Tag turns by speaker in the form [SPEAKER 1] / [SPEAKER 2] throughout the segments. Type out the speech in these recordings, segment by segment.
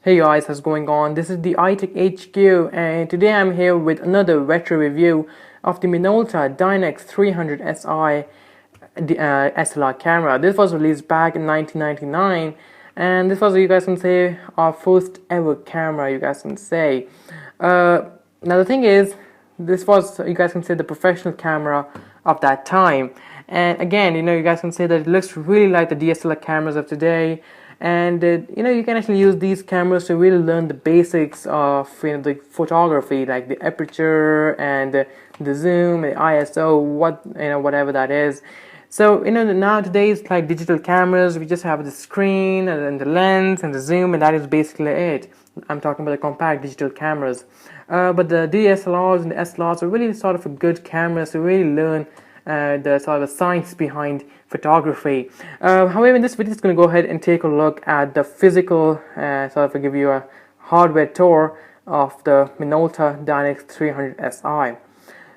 [SPEAKER 1] Hey guys, how's going on? This is the TheiTeckHq and today I'm here with another retro review of the Minolta Dynax 300SI SLR camera. This was released back in 1999 and this was, you guys can say, our first ever camera, you guys can say. Now the thing is, this was, you guys can say, the professional camera of that time. And again, you guys can say that it looks really like the DSLR cameras of today. And you can actually use these cameras to really learn the basics of the photography, like the aperture and the zoom, the ISO, whatever that is. So nowadays, like digital cameras, we just have the screen and the lens and the zoom, and that is basically it. I'm talking about the compact digital cameras. But the DSLRs and the SLRs are really sort of a good cameras to really learn the sort of science behind photography. However, in this video, it's going to go ahead and take a look at the physical, sort of give you a hardware tour of the Minolta Dynax 300SI.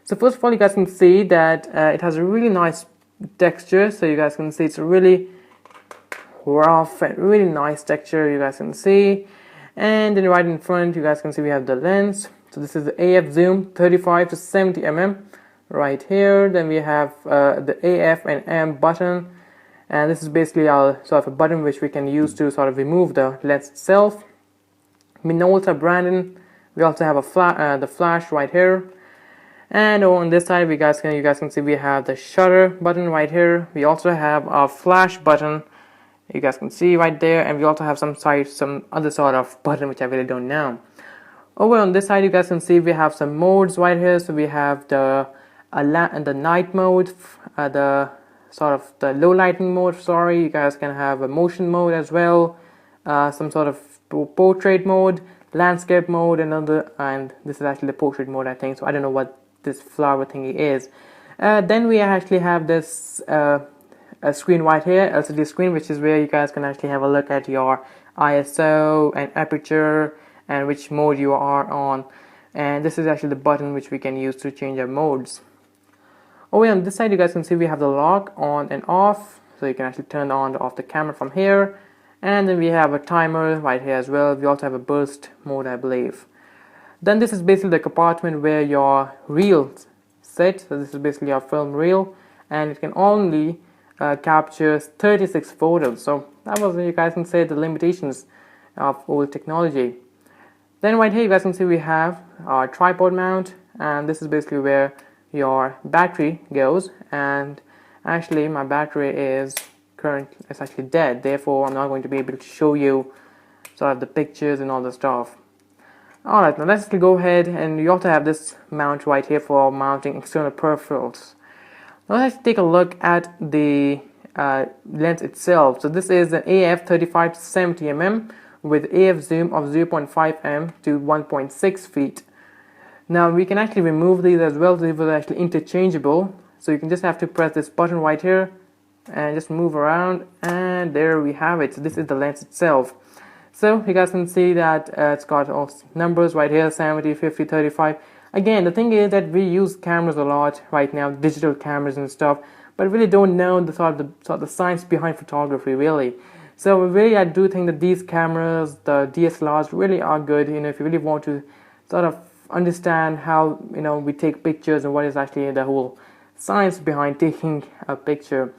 [SPEAKER 1] So first of all, you guys can see that it has a really nice texture. So you guys can see it's a really rough and really nice texture, you guys can see. And then right in front, you guys can see we have the lens. So this is the AF zoom 35 to 70 mm. Right here, then we have the AF and M button, and this is basically our sort of a button which we can use to sort of remove the lens itself. Minolta branding. We also have the flash right here, and on this side, you guys can see we have the shutter button right here. We also have our flash button, you guys can see right there, and we also have some other sort of button which I really don't know. Over on this side, you guys can see we have some modes right here. So we have the night mode, the sort of the low lighting mode. Sorry, you guys can have a motion mode as well, some sort of portrait mode, landscape mode, and this is actually the portrait mode, I think. So I don't know what this flower thingy is. Then we actually have this a screen right here, LCD screen, which is where you guys can actually have a look at your ISO and aperture and which mode you are on. And this is actually the button which we can use to change our modes. Over on this side, you guys can see we have the lock on and off, so you can actually turn on or off the camera from here. And then we have a timer right here as well. We also have a burst mode, I believe. Then this is basically the compartment where your reels sit. So this is basically your film reel, and it can only capture 36 photos. So that was, you guys can say, the limitations of old technology. Then right here, you guys can see we have our tripod mount, and this is basically where your battery goes. And actually my battery is actually dead, therefore I'm not going to be able to show you sort of the pictures and all the stuff. Alright, now let's go ahead, and you also have this mount right here for mounting external peripherals. Now let's take a look at the lens itself. So this is an AF 35 to 70 mm with AF zoom of 0.5 m to 1.6 feet. Now we can actually remove these as well. These are actually interchangeable, so you can just have to press this button right here and just move around, and there we have it. So this is the lens itself. So you guys can see that it's got all numbers right here, 70, 50, 35. Again, the thing is that we use cameras a lot right now, digital cameras and stuff, but really don't know the sort of the science behind photography, really. So really, I do think that these cameras, the DSLRs, really are good. If you really want to sort of understand how we take pictures and what is actually the whole science behind taking a picture.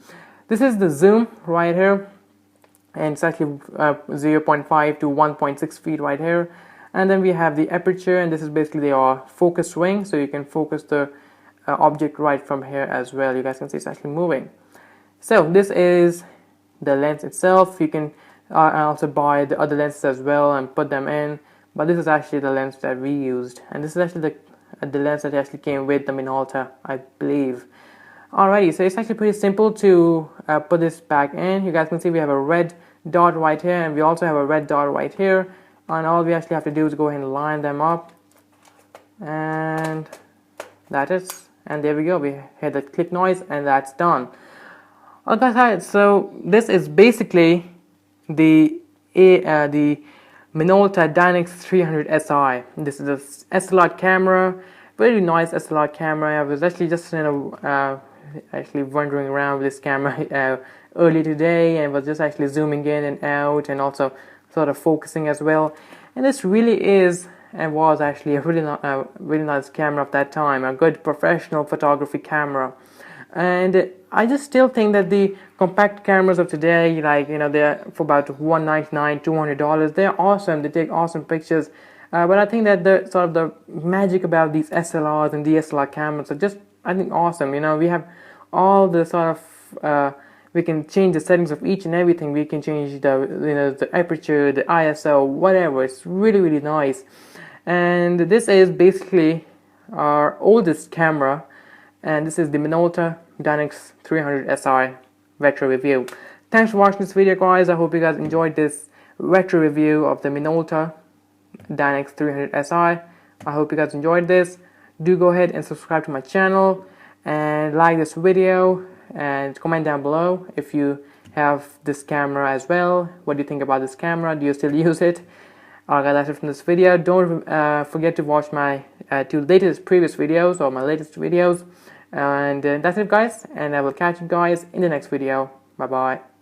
[SPEAKER 1] This is the zoom right here, and it's actually 0.5 to 1.6 feet right here. And then we have the aperture, and this is basically our focus ring, so you can focus the object right from here as well. You guys can see it's actually moving. So this is the lens itself. You can also buy the other lenses as well and put them in, but this is actually the lens that we used, and this is actually the lens that actually came with the Minolta, I believe. Alrighty, so it's actually pretty simple to put this back in. You guys can see we have a red dot right here, and we also have a red dot right here, and all we actually have to do is go ahead and line them up, and that is, and there we go. We hear the click noise, and that's done. Okay, so this is basically the Minolta Dynax 300SI. This is a SLR camera, very nice SLR camera. I was actually just actually wandering around with this camera early today, and was just actually zooming in and out, and also sort of focusing as well. And this really is and was actually a really nice camera of that time, a good professional photography camera. And I just still think that the compact cameras of today, like, you know, they're for about $199, $200. They're awesome. They take awesome pictures. But I think that the sort of the magic about these SLRs and DSLR cameras are just, I think, awesome. You know, we have all the sort of we can change the settings of each and everything. We can change the aperture, the ISO, whatever. It's really nice. And this is basically our oldest camera, and this is the Minolta Dynax 300SI retro review. Thanks for watching this video, guys. I hope you guys enjoyed this retro review of the Minolta Dynax 300SI. I hope you guys enjoyed this. Do go ahead and subscribe to my channel and like this video, and comment down below if you have this camera as well. What do you think about this camera? Do you still use it? Guys, that's it from this video. Don't forget to watch my two previous videos, or my latest videos. And that's it, guys, and I will catch you guys in the next video. Bye bye.